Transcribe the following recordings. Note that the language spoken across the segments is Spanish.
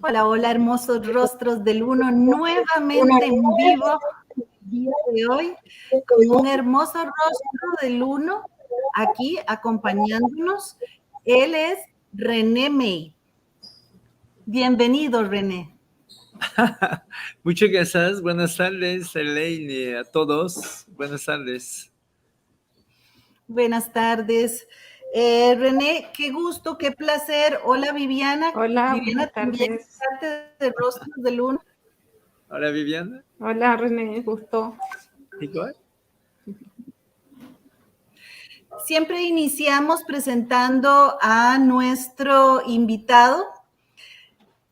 Hola, hola, hermosos rostros del uno, nuevamente en vivo el día de hoy, con un hermoso rostro del uno aquí acompañándonos. Él es René May. Bienvenido, René. Muchas gracias. Buenas tardes, Elaine, a todos. Buenas tardes. Buenas tardes. René, qué gusto, qué placer. Hola, Viviana. Hola, Viviana buenas también tardes. es parte de Rostros del Uno. Hola, Viviana. Hola, René, gusto. Igual. Siempre iniciamos presentando a nuestro invitado.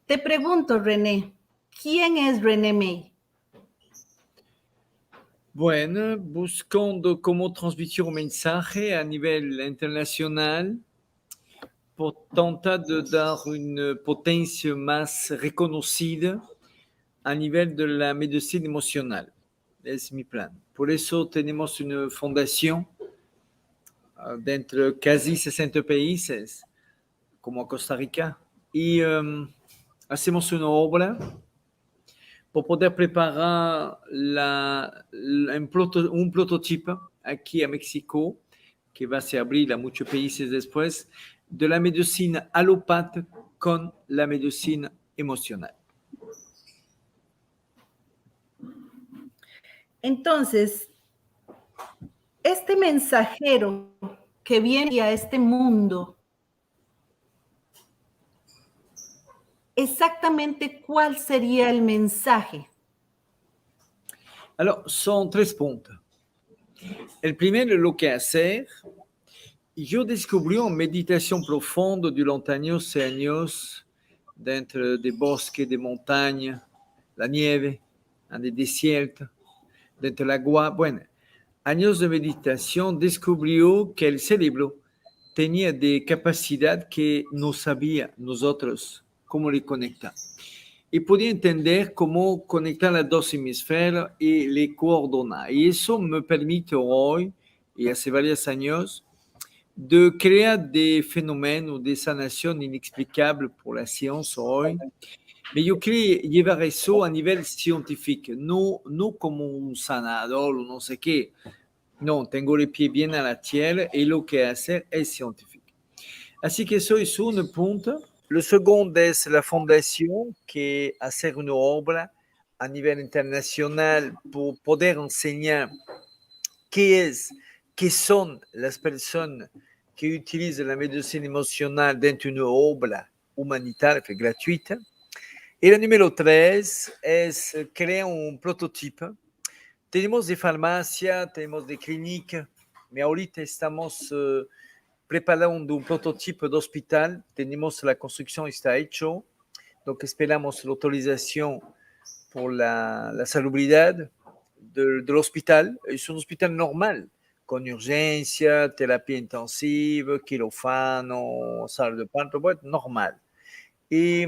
Te pregunto, René, ¿quién es René May? Bueno, buscando cómo transmitir un mensaje a nivel internacional por tratar de dar una potencia más reconocida a nivel de la medicina emocional. Es mi plan. Por eso tenemos una fundación dentro de casi 60 países, como Costa Rica, y hacemos una obra pour poder preparar un prototipo aquí a México, que va a se abrir a muchos países después, de la medicina alópata con la medicina emocional. Entonces, este mensajero que viene a este mundo, exactamente cuál sería el mensaje. Alors, son 3 puntos. El primero, lo que hacer. Yo descubrí en meditación profunda durante años y años dentro de bosques, de montañas, la nieve, en el desierto, dentro del agua. Bueno, años de meditación descubrió que el cerebro tenía de capacidad que no sabía nosotros cómo le conectar. Y podía entender cómo conectar las dos hemisferios y le coordinar. Y eso me permite hoy, y hace varios años, de crear des phénomènes de sanación inexplicables pour la science hoy. Mais yo quiero llevar eso a nivel científico, no como un sanador o no sé qué. No, tengo el pie bien a la tierra y lo que hacer es científico. Así que eso es un punto. Lo segundo es la fundación que hacer una obra a nivel internacional por poder enseñar qué son las personas que utilizan la medicina emocional dentro de una obra humanitaria gratuita. Y el número 3 es crear un prototipo. Tenemos de farmacia, tenemos de clínica, pero ahorita estamos preparando un prototipo de hospital. Tenemos la construcción, está hecho, lo que esperamos la autorización por la salubridad del hospital. Es un hospital normal, con urgencia, terapia intensiva, quirófano, sala de parto, bueno, normal. Y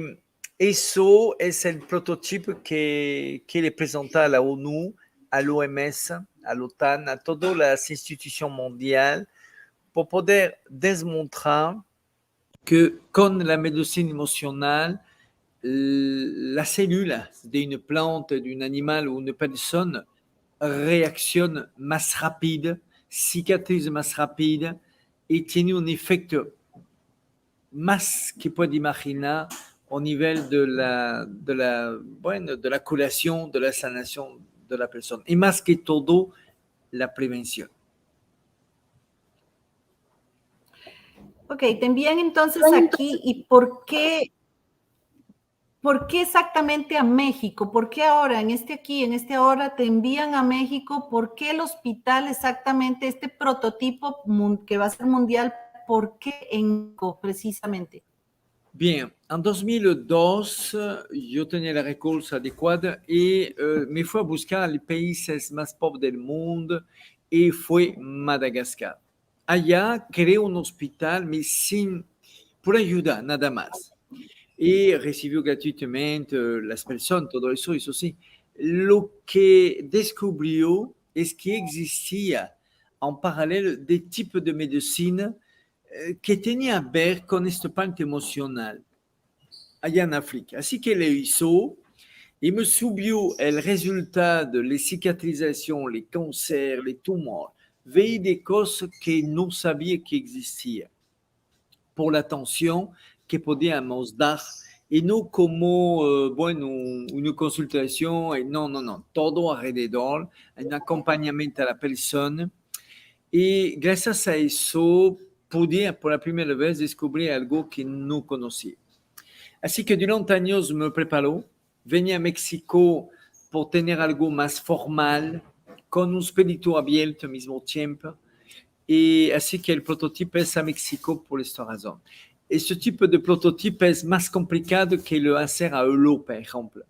eso es el prototipo que le presenta a la ONU, a l'OMS, a l'OTAN, a todas las instituciones mundiales, por poder demostrar que con la medicina emocional, las células de una planta, de un animal o una persona reaccionan más rápido, cicatrizan más rápido y tiene un efecto más que puede imaginar a nivel de la curación, de la sanación de la persona. Y más que todo, la prevención. Ok, te envían entonces aquí, ¿y por qué exactamente a México? ¿Por qué ahora, en este ahora te envían a México? ¿Por qué el hospital exactamente, este prototipo que va a ser mundial? ¿Por qué en México precisamente? Bien, en 2002 yo tenía la recursos adecuada y me fui a buscar los países más pobres del mundo y fue Madagascar. Allá creé un hospital, por ayuda, nada más. Y recibió gratuitamente las personas, todo eso sí. Lo que descubrió es que existía en paralelo de tipo de medicina que tenía a ver con esta parte emocional. allá en África. Así que le hizo y me subió el resultado de la cicatrización, les cancers, les tumores. Veía des cosas que no sabía que existían por la atención que podíamos dar y no como, bueno, una consultación, y no, todo alrededor, un acompañamiento a la persona. Y gracias a eso pude por la primera vez descubrir algo que no conocía. Así que durante años me preparó, venía a México por tener algo más formal, con un espíritu abierto al mismo tiempo. Y así que el prototipo es a México por esta razón. Este tipo de prototipo es más complicado que lo hacer a Europa, por ejemplo,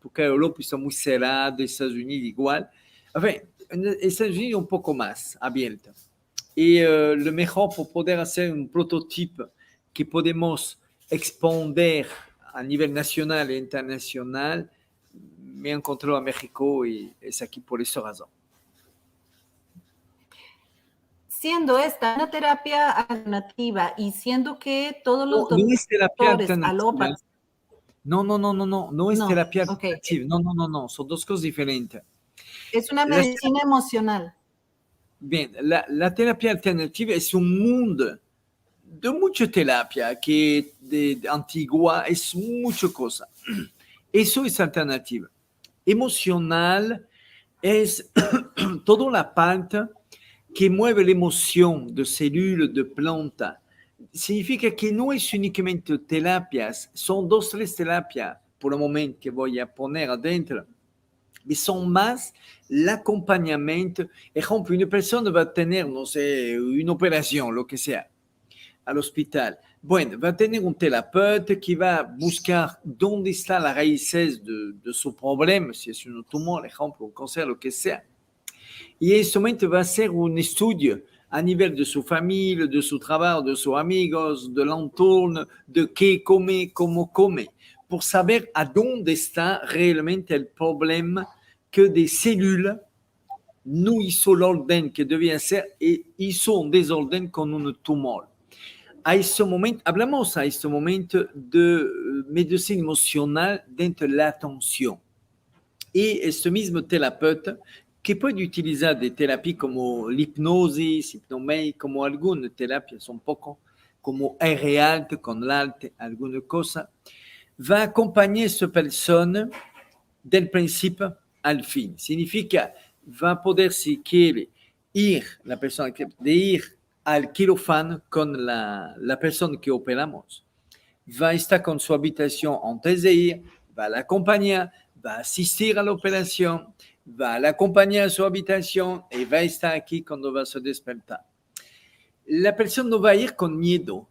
porque Europa está muy cerrada, Estados Unidos igual. Enfin, Estados Unidos un poco más abierto. Y lo mejor por poder hacer un prototipo que podemos expander a nivel nacional e internacional, me encontró a México y es aquí por esa razón. Siendo esta una terapia alternativa y siendo que todos los No es terapia doctores alternativa. alópatas... No es No, terapia ok. alternativa. No, son dos cosas diferentes. Es una medicina emocional. Bien, la terapia alternativa es un mundo de mucha terapia que de antigua es mucha cosa. Eso es alternativa. Emocional es toda la parte que mueve la emoción de células, de plantas. Significa que no es únicamente terapias, son 2, 3 terapias por el momento que voy a poner adentro, mais son más el acompañamiento. Ejemplo, una persona va a tener, no sé, una operación, lo que sea, al hospital. Bueno, va a tener un terapeuta que va a buscar dónde está la raíces de su problema, si es un tumor, ejemplo, un cáncer, lo que sea. Y en este momento va a hacer un estudio a nivel de su familia, de su trabajo, de sus amigos, del entorno, de qué come, cómo come, por saber a dónde está realmente el problema que de células no hizo el orden que debía ser y hizo un desorden con un tumor. A este momento, hablamos a este momento de medicina emocional dentro de la atención. Y este mismo terapeuta que puede utilizar de terapia como la hipnosis, hipnomédica, como algunas terapias un poco como R alto, con el alto, alguna cosa, va a acompañar a esta persona del principio al fin. Significa, va a poder, si quiere, la persona de ir al quirófano con la persona que operamos. Va a estar con su habitación antes de ir, va a la acompañar, va a asistir a la operación, va a la acompañar a su habitación y va a estar aquí cuando va a se despertar. La persona no va a ir con miedo,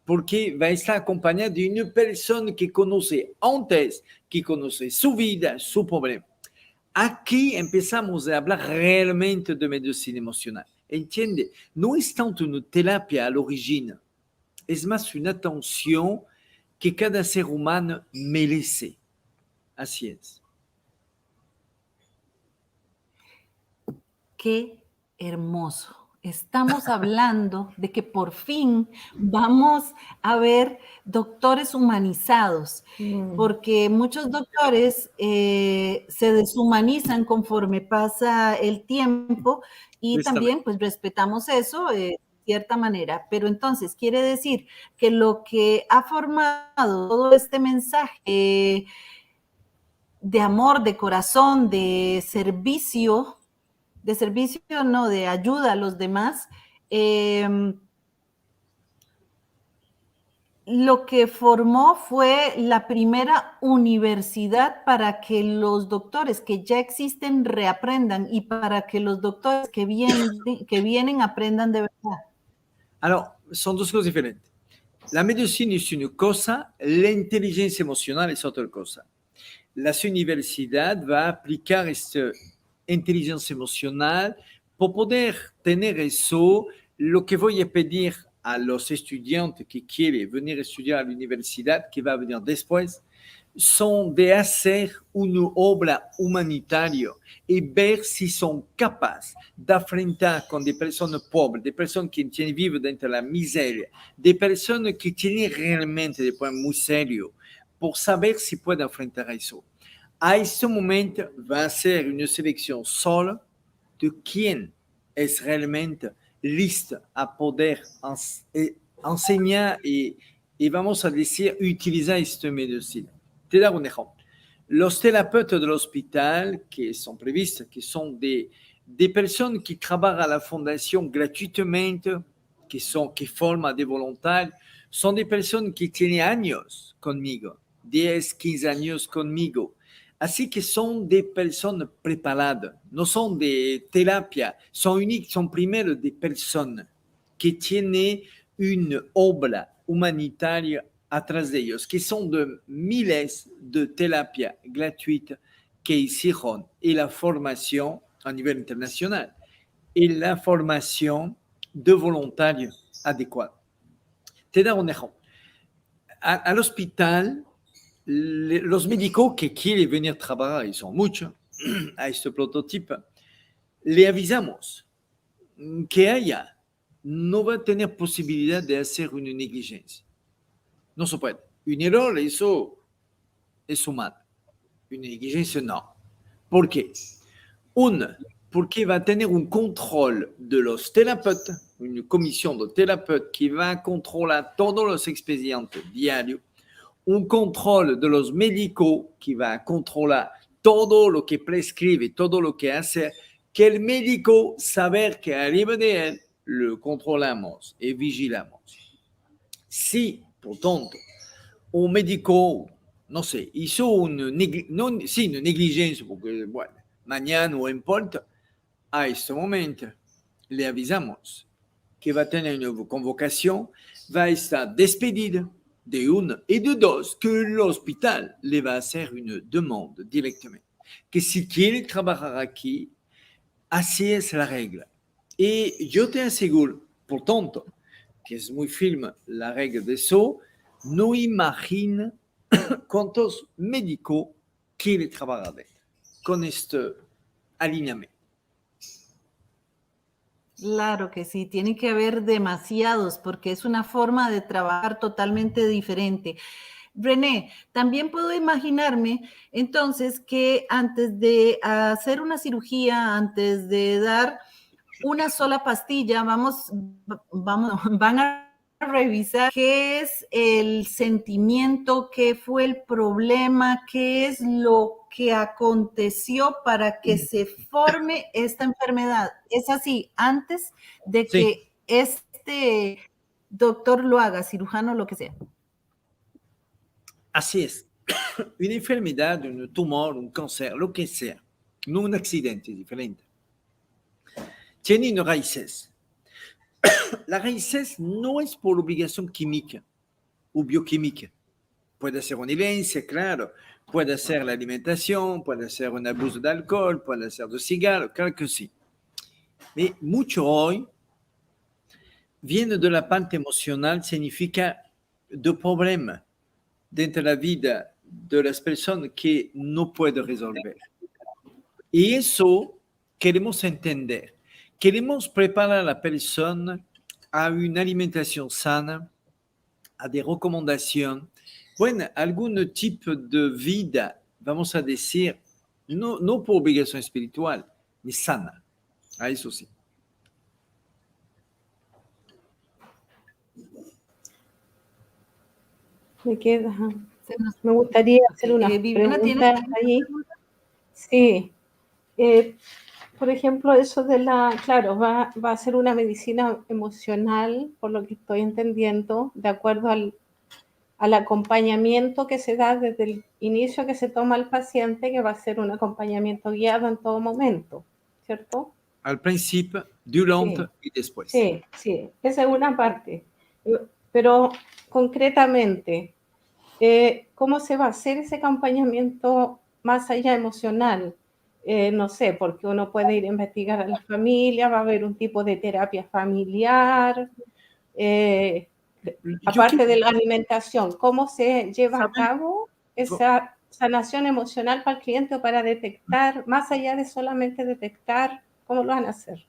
porque va a estar acompañada de una persona que conoce antes, que conoce su vida, su problema. Aquí empezamos a hablar realmente de medicina emocional. ¿Entiende? No es tanto una terapia al origen, es más una atención que cada ser humano merece. Así es. Qué hermoso. Estamos hablando de que por fin vamos a ver doctores humanizados, porque muchos doctores se deshumanizan conforme pasa el tiempo y también pues respetamos eso de cierta manera. Pero entonces quiere decir que lo que ha formado todo este mensaje de amor, de corazón, de servicio, no, de ayuda a los demás, lo que formó fue la primera universidad para que los doctores que ya existen reaprendan y para que los doctores que vienen aprendan de verdad. Alors, son dos cosas diferentes. La medicina es una cosa, la inteligencia emocional es otra cosa. La universidad va a aplicar esta inteligencia emocional para poder tener eso. Lo que voy a pedir a los estudiantes que quieren venir a estudiar a la universidad, que va a venir después, son de hacer una obra humanitaria y ver si son capaces de enfrentar con des personas pobres, des personas que viven dentro de la miseria, des personas que tienen realmente des problemas muy serios, por saber si pueden enfrentar eso. A este momento va a ser una selección sola de quién es realmente listo a poder enseñar y vamos a decir, utilizar esta medicina. Te dar un ejemplo. Los terapeutas del hospital que son previstos, que son des personas que trabajan a la fundación gratuitamente, que forman de voluntarios, son des personas que tienen años conmigo, 10, 15 años conmigo. Así que son des personas preparadas, no son de terapia, son primero de personas que tienen una obra humanitaria atrás de ellos, que son de miles de terapias gratuitas que hicieron y la formación a nivel internacional y la formación de voluntarios adecuada. Te doy un ejemplo. Al hospital, los médicos que quieren venir a trabajar, y son muchos, a este prototipo, le avisamos que haya, no va a tener posibilidad de hacer una negligencia. No se puede. Un error, eso es humano. Una negligencia, no. ¿Por qué? Una, porque va a tener un control de los terapeutas, una comisión de terapeutas que va a controlar todos los expedientes diarios, un control de los médicos que va a controlar todo lo que prescribe, todo lo que hace, que el médico saber que arriba de él lo controlamos y vigilamos. Si, por tanto, un médico, no sé, hizo una negligencia, porque, bueno, mañana no importa, a este momento le avisamos que va a tener una convocación, va a estar despedida de uno y de dos, que el hospital le va a hacer una demanda directamente, que si quiere trabajar aquí, así es la regla. Y yo te aseguro, por tanto, que es muy firme la regla de eso, no imagina cuántos médicos quieren trabajar dentro con este alineamiento. Claro que sí, tiene que haber demasiados porque es una forma de trabajar totalmente diferente. René, también puedo imaginarme entonces que antes de hacer una cirugía, antes de dar una sola pastilla, van a revisar qué es el sentimiento, qué fue el problema, qué es lo que aconteció para que se forme esta enfermedad. Es así, antes de Sí. que este doctor lo haga, cirujano, lo que sea. Así es. Una enfermedad, un tumor, un cáncer, lo que sea, no un accidente diferente, tiene una raíces. La raíces no es por obligación química o bioquímica. Puede ser una herencia, claro. Puede ser la alimentación, puede ser un abuso de alcohol, puede ser de cigarro, claro que sí. Pero mucho hoy viene de la parte emocional, significa de problemas dentro de la vida de las personas que no pueden resolver. Y eso queremos entender. Queremos preparar a la persona a una alimentación sana, a des recomendaciones, bueno, algún tipo de vida, vamos a decir, no por obligación espiritual, ni sana. A eso sí. Me gustaría hacer una Viviana, pregunta ¿tienes ahí. Sí. Por ejemplo, eso de claro, va a ser una medicina emocional, por lo que estoy entendiendo, de acuerdo al acompañamiento que se da desde el inicio que se toma al paciente, que va a ser un acompañamiento guiado en todo momento, ¿cierto? Al principio, durante y después. Sí, esa es una parte. Pero concretamente, ¿cómo se va a hacer ese acompañamiento más allá emocional? No sé, porque uno puede ir a investigar a la familia, va a haber un tipo de terapia familiar, Aparte de la alimentación, ¿cómo se lleva a ¿Sabe? cabo esa sanación emocional para el cliente o para detectar, más allá de solamente detectar, cómo lo van a hacer?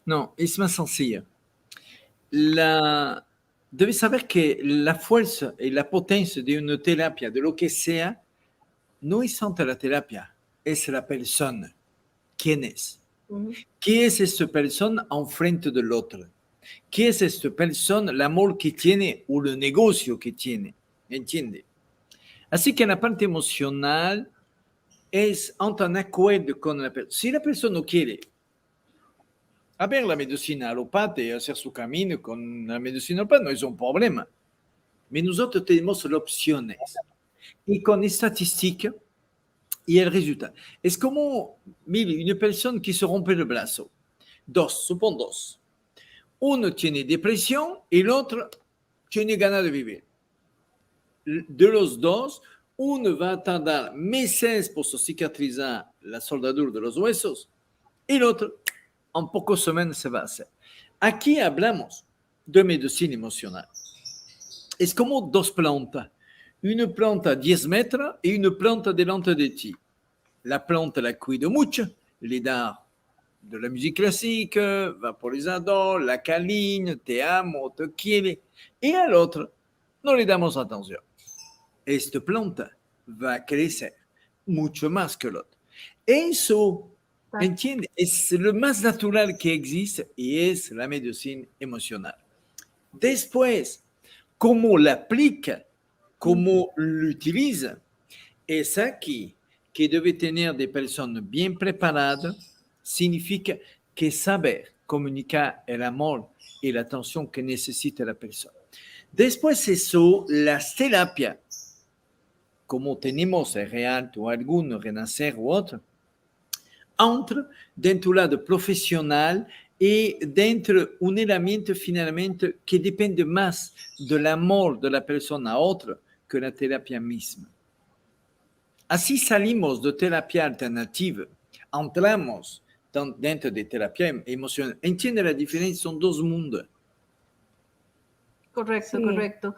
No, es más sencillo. Debes saber que la fuerza y la potencia de una terapia, de lo que sea, no es ante la terapia, es la persona. ¿Quién es? ¿Qué es esta persona enfrente del otro? ¿Qué es esta persona, el amor que tiene o el negocio que tiene? ¿Entiende? Así que en la parte emocional es ante un acuerdo con la persona. Si la persona no quiere a ver la medicina alopata y hacer su camino con la medicina alopata, no es un problema. Pero nosotros tenemos las opciones. Y con estadística y el resultado. Es como, mire, una persona que se rompe el brazo. Dos, supón dos. Uno tiene depresión y el otro tiene ganas de vivir. De los dos, uno va a tardar meses por cicatrizar la soldadura de los huesos y el otro, en pocas semanas se va a hacer. Aquí hablamos de medicina emocional. Es como dos plantas. Una planta a 10 metros y una planta delante de ti. La planta la cuida mucho, le da de la música clásica, vaporizador, la câline, te amo, te quiere. Y al otro no le damos atención. Esta planta va a crecer mucho más que el otro. Eso, ¿entiende? Es lo más natural que existe y es la medicina emocional. Después, cómo la aplica, cómo lo utiliza, es aquí que debe tener de personas bien preparadas, significa que saber comunicar el amor y la atención que necesita la persona. Después eso, las terapias, como tenemos el Realto o alguno, Renacer u otro, entre dentro do lado profissional e dentro um elemento finalmente que depende mais do amor da pessoa a outra que da terapia mesma. Assim salimos da terapia alternativa, entramos dentro de terapia emocional. Entende a diferença? São dois mundos. Correcto, Sí. correcto.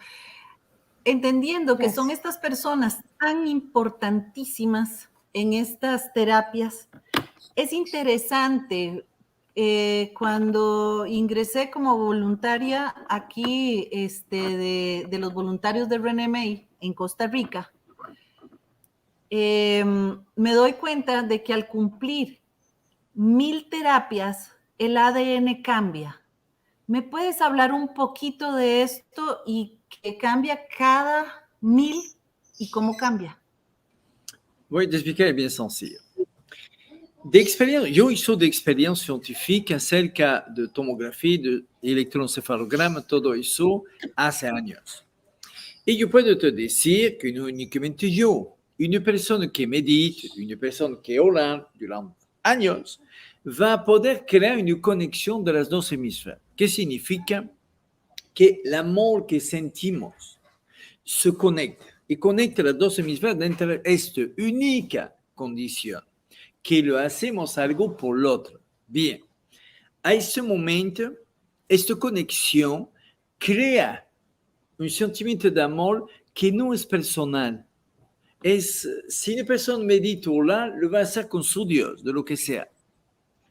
Entendiendo que son Gracias. estas personas tan importantísimas en estas terapias, es interesante. Cuando ingresé como voluntaria aquí de los voluntarios de René May en Costa Rica, me doy cuenta de que al cumplir 1000 terapias, el ADN cambia. ¿Me puedes hablar un poquito de esto y que cambia cada 1000 y cómo cambia? Vou te explicar, é bem sencillo. Eu sou de experiência científica acerca de tomografia, de electroencefalograma, todo isso há anos. E eu posso te dizer que não unicamente eu, uma pessoa que medita, uma pessoa que ora durante anos, vai poder criar uma conexão das dois hemisférios, que significa que o amor que sentimos se conecta e conecta os dois hemisférios dentro desta única condição, que lo hacemos algo por el otro. Bien, a ese momento, esta conexión crea un sentimiento de amor que no es personal. Si una persona medita o lo va a hacer con su Dios, de lo que sea.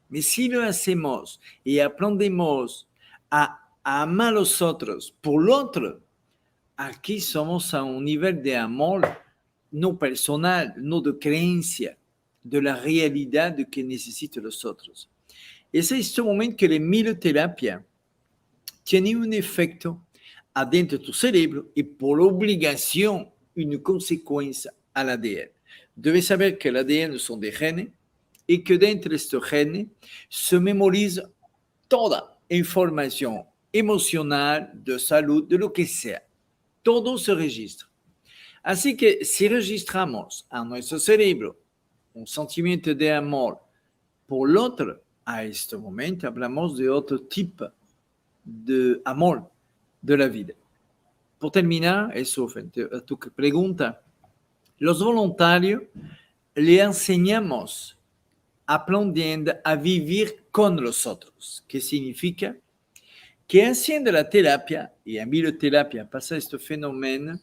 Pero si lo hacemos y aprendemos a amar a los otros por el otro, aquí somos a un nivel de amor no personal, no de creencia, de la realidad de que necesitan los otros. Es este momento que la mieloterapia tiene un efecto adentro de tu cerebro y por obligación una consecuencia al ADN. Debes saber que el ADN son de genes y que dentro de estos genes se memoriza toda información emocional, de salud, de lo que sea. Todo se registra. Así que si registramos a nuestro cerebro un sentimiento de amor por el otro, a este momento hablamos de otro tipo de amor de la vida. Por terminar, eso frente a tu pregunta, los voluntarios le enseñamos aprendiendo a vivir con los otros, que significa que haciendo la terapia, y a mí la terapia pasa este fenómeno,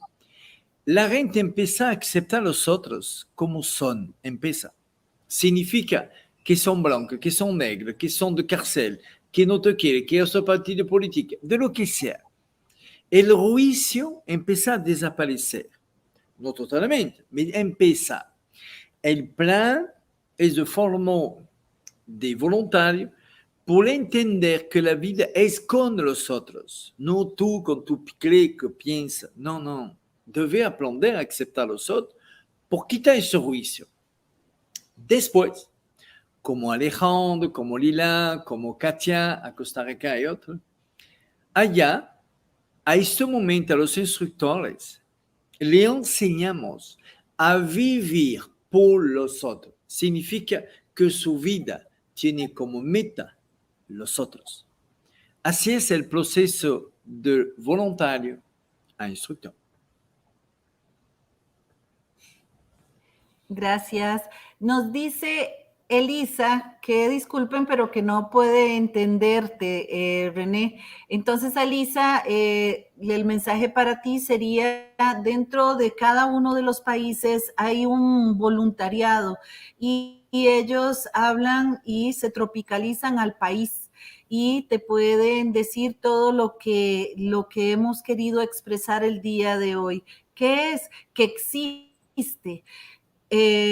la gente empieza a aceptar a los otros como son, empieza. Significa que son blancos, que son negros, que son de cárcel, que no te quieren, que es partido político, de lo que sea. El juicio empieza a desaparecer. No totalmente, pero empieza. El plan es de forma de voluntario por entender que la vida es con los otros, no tú con tu crees que piensas. No, no. Debes aprender a aceptar a los otros por quitar ese juicio. Después, como Alejandro, como Lila, como Katia, a Costa Rica y otros, allá, a este momento, a los instructores, le enseñamos a vivir por los otros. Significa que su vida tiene como meta los otros. Así es el proceso de voluntario a instructor. Gracias. Nos dice Elisa que disculpen, pero que no puede entenderte, René. Entonces, Elisa, el mensaje para ti sería, dentro de cada uno de los países hay un voluntariado y ellos hablan y se tropicalizan al país y te pueden decir todo lo que hemos querido expresar el día de hoy, que es que existe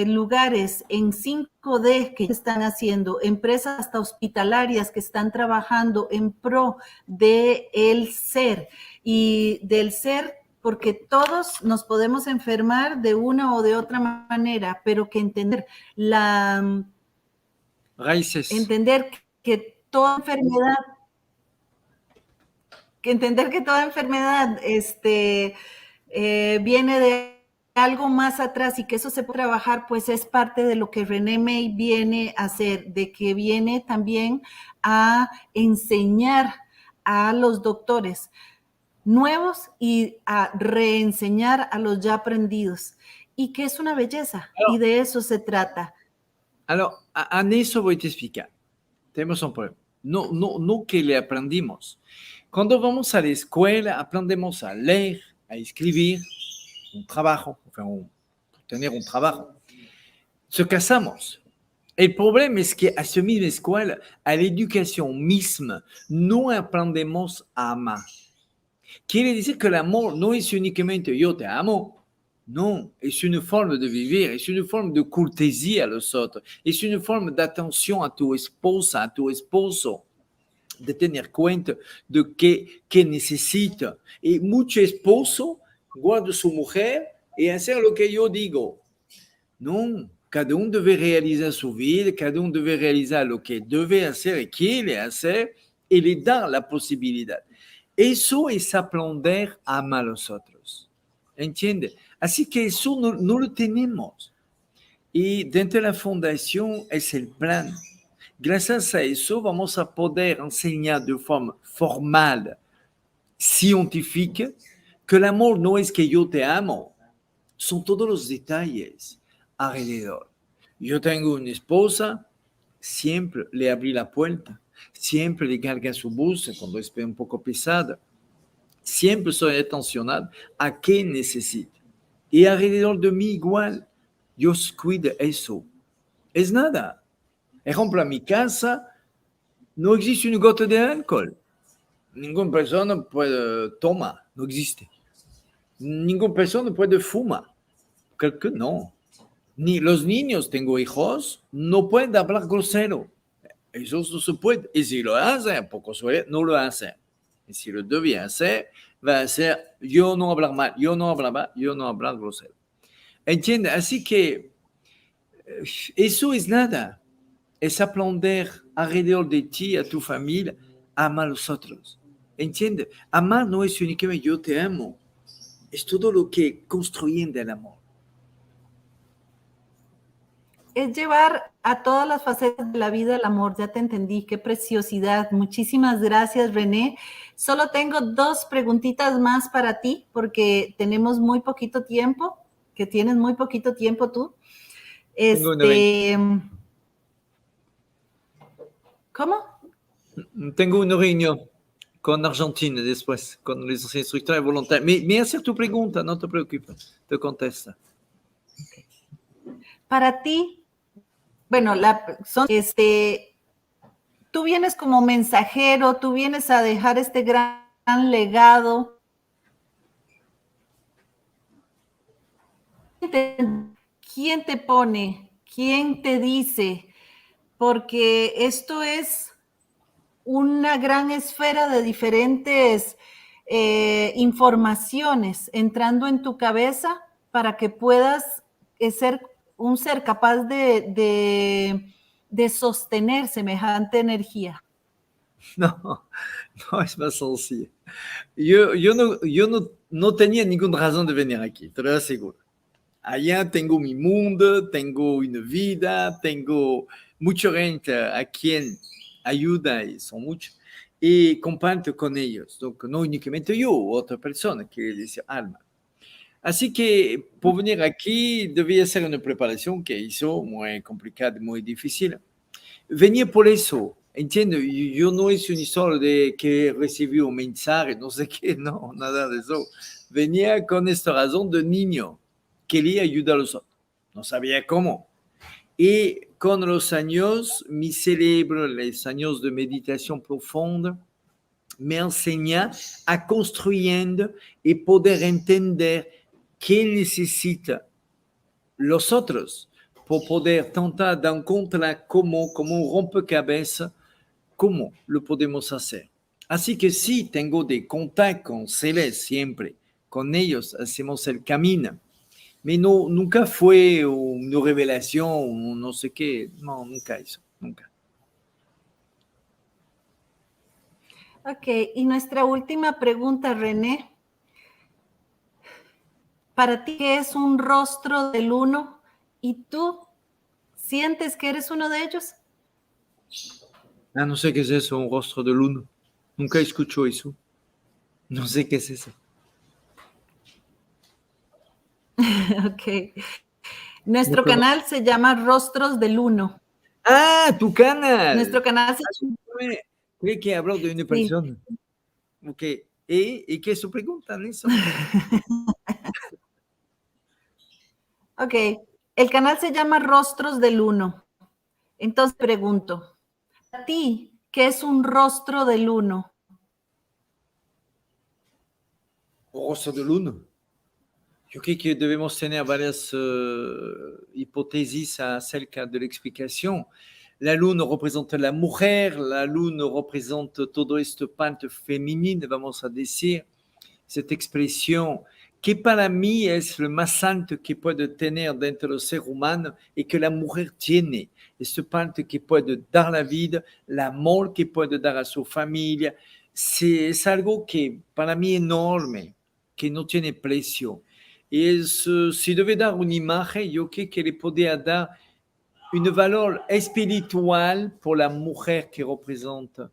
lugares en 5D que están haciendo, empresas hasta hospitalarias que están trabajando en pro de el ser y del ser, porque todos nos podemos enfermar de una o de otra manera, pero que entender Raíces. Entender que toda enfermedad viene de algo más atrás y que eso se puede trabajar, pues es parte de lo que René May viene a hacer, de que viene también a enseñar a los doctores nuevos y a reenseñar a los ya aprendidos, y que es una belleza, y de eso se trata. Alors, en eso voy a te explicar. Tenemos un problema. No que le aprendimos. Cuando vamos a la escuela, aprendemos a leer, a escribir, un trabajo, tener un trabajo. Se casamos. El problema es que a esa misma escuela, a la educación misma, no aprendemos a amar. Quiere decir que el amor no es únicamente yo te amo. No, es una forma de vivir, es una forma de cortesía a los otros, es una forma de atención a tu esposa, a tu esposo, de tener cuenta de qué necesita. Y mucho esposo guarda a su mujer y hacer lo que yo digo. No, cada uno debe realizar su vida, cada uno debe realizar lo que debe hacer y quiere hacer y le dar la posibilidad. Eso es aprender a amar a los otros. ¿Entiende? Así que eso no lo tenemos. Y dentro de la fundación es el plan. Gracias a eso vamos a poder enseñar de forma formal, científica, que el amor no es que yo te amo, son todos los detalles alrededor. Yo tengo una esposa, siempre le abrí la puerta, siempre le cargué su bus cuando es un poco pesada, siempre soy atencionado a qué necesita. Y alrededor de mí igual, yo cuido eso. Es nada. Ejemplo, en mi casa no existe una gota de alcohol. Ninguna persona puede tomar, no existe. Ninguna persona puede fumar. Creo que no. Ni los niños, tengo hijos, no pueden hablar grosero. Eso no se puede. Y si lo hacen, poco suele, no lo hacen. Y si lo debía hacer, va a ser yo no hablar mal, yo no hablar mal, yo no hablar grosero. ¿Entiendes? Así que eso es nada. Es aprender alrededor de ti, a tu familia, a amar a los otros. ¿Entiendes? Amar no es únicamente yo te amo. Es todo lo que construyen del amor. Es llevar a todas las facetas de la vida el amor. Ya te entendí, qué preciosidad. Muchísimas gracias, René. Solo tengo 2 preguntitas más para ti, porque tenemos muy poquito tiempo, que tienes muy poquito tiempo tú. ¿Cómo? Tengo una reunión con Argentina después, con los instructores voluntarios. Me hace tu pregunta, no te preocupes, te contesta. Para ti, bueno, tú vienes como mensajero, tú vienes a dejar este gran legado. ¿Quién te pone? ¿Quién te dice? Porque esto es una gran esfera de diferentes informaciones entrando en tu cabeza para que puedas ser un ser capaz de sostener semejante energía. No, no es más sencillo. Yo no tenía ninguna razón de venir aquí, te lo aseguro. Allá tengo mi mundo, tengo una vida, tengo mucha gente a quien ayuda y son muchos, y comparto con ellos. Donc, no únicamente yo, otra persona, que dice Alma. Así que por venir aquí debía ser una preparación que hizo muy complicada, muy difícil. Venía por eso, entiendo, yo no es una historia de que recibí un mensaje, no sé qué, no, nada de eso. Venía con esta razón de niño, quería ayudar a los otros, no sabía cómo. Y con los años, mi cerebro, los años de meditación profunda, me enseña a construir y poder entender qué necesitan los otros por poder tentar de encontrar como un rompecabezas, cómo lo podemos hacer. Así que sí, tengo de contacto con seres siempre, con ellos hacemos el camino, pero nunca fue una revelación, no sé qué, no, nunca eso, nunca. Ok, y nuestra última pregunta, René. Para ti, ¿qué es un rostro del uno? ¿Y tú sientes que eres uno de ellos? Ah, no sé qué es eso, un rostro del uno. Nunca escucho eso. No sé qué es eso. Ok. Nuestro canal se llama Rostros del Uno. Ah, tu canal. Nuestro canal se llama... Creí que habló de una persona. Ok. ¿Y qué es su pregunta, Nelson? Ok. El canal se llama Rostros del Uno. Entonces pregunto, ¿a ti qué es un rostro del uno? Rostro del uno. Yo creo que debemos tener varias hipótesis acerca de la explicación. La luna representa la mujer, la luna representa todo este parte femenino, vamos a decir, esta expresión que para mí es lo más santo que puede tener dentro del ser humano y que la mujer tiene. Esta parte que puede dar la vida, el amor que puede dar a su familia. Es algo que para mí es enorme, que no tiene precio. Si debe dar una imagen, yo creo que le podría dar un valor espiritual por la mujer que representa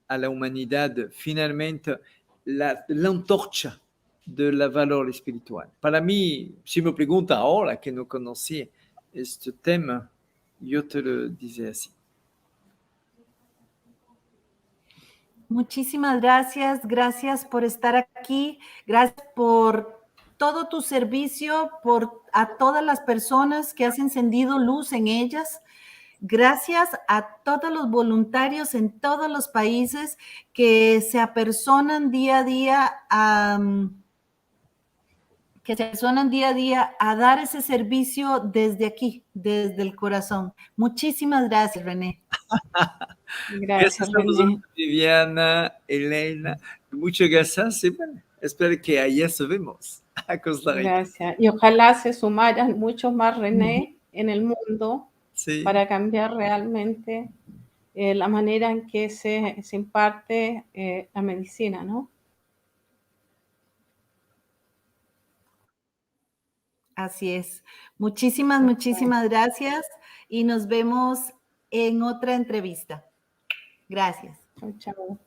a la humanidad, finalmente, la antorcha de la valor espiritual. Para mí, si me pregunta ahora que no conocía este tema, yo te lo diría así. Muchísimas gracias, gracias por estar aquí, gracias por todo tu servicio, por a todas las personas que has encendido luz en ellas. Gracias a todos los voluntarios en todos los países que se apersonan día a día a dar ese servicio desde aquí, desde el corazón. Muchísimas gracias, René. Gracias, a vosotros, René. Viviana, Elena. Muchas gracias. Y bueno, espero que allá se vemos a Costa Rica. Gracias. Y ojalá se sumaran muchos más René en el mundo Sí. para cambiar realmente la manera en que se imparte la medicina, ¿no? Así es. Muchísimas gracias y nos vemos en otra entrevista. Gracias. Chao, chao.